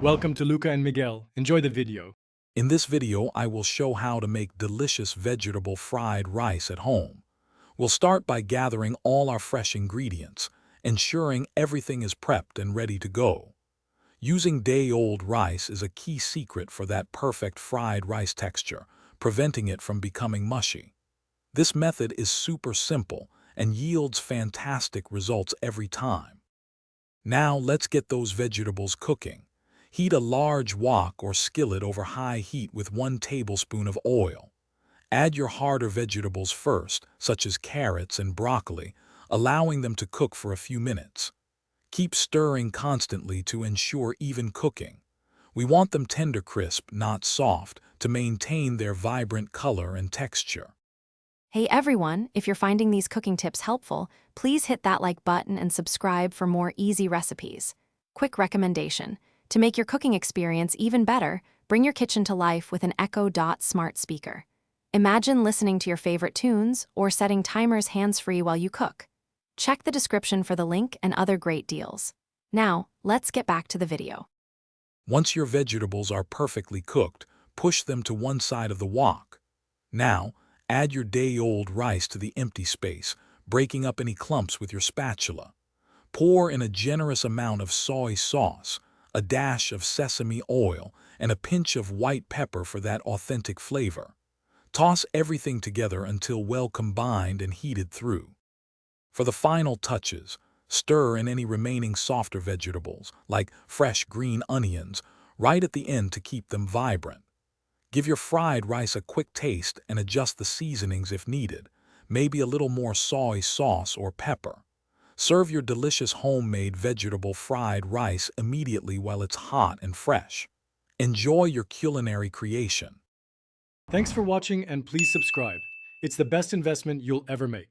Welcome to Luca and Miguel. Enjoy the video. In this video, I will show how to make delicious vegetable fried rice at home. We'll start by gathering all our fresh ingredients, ensuring everything is prepped and ready to go. Using day-old rice is a key secret for that perfect fried rice texture, preventing it from becoming mushy. This method is super simple and yields fantastic results every time. Now let's get those vegetables cooking. Heat a large wok or skillet over high heat with 1 tablespoon of oil. Add your harder vegetables first, such as carrots and broccoli, allowing them to cook for a few minutes. Keep stirring constantly to ensure even cooking. We want them tender crisp, not soft, to maintain their vibrant color and texture. Hey everyone, if you're finding these cooking tips helpful, please hit that like button and subscribe for more easy recipes. Quick recommendation: to make your cooking experience even better, bring your kitchen to life with an Echo Dot smart speaker. Imagine listening to your favorite tunes or setting timers hands-free while you cook. Check the description for the link and other great deals. Now, let's get back to the video. Once your vegetables are perfectly cooked, push them to one side of the wok. Now, add your day-old rice to the empty space, breaking up any clumps with your spatula. Pour in a generous amount of soy sauce, a dash of sesame oil, and a pinch of white pepper for that authentic flavor. Toss everything together until well combined and heated through. For the final touches, stir in any remaining softer vegetables, like fresh green onions, right at the end to keep them vibrant. Give your fried rice a quick taste and adjust the seasonings if needed, maybe a little more soy sauce or pepper. Serve your delicious homemade vegetable fried rice immediately while it's hot and fresh. Enjoy your culinary creation. Thanks for watching and please subscribe. It's the best investment you'll ever make.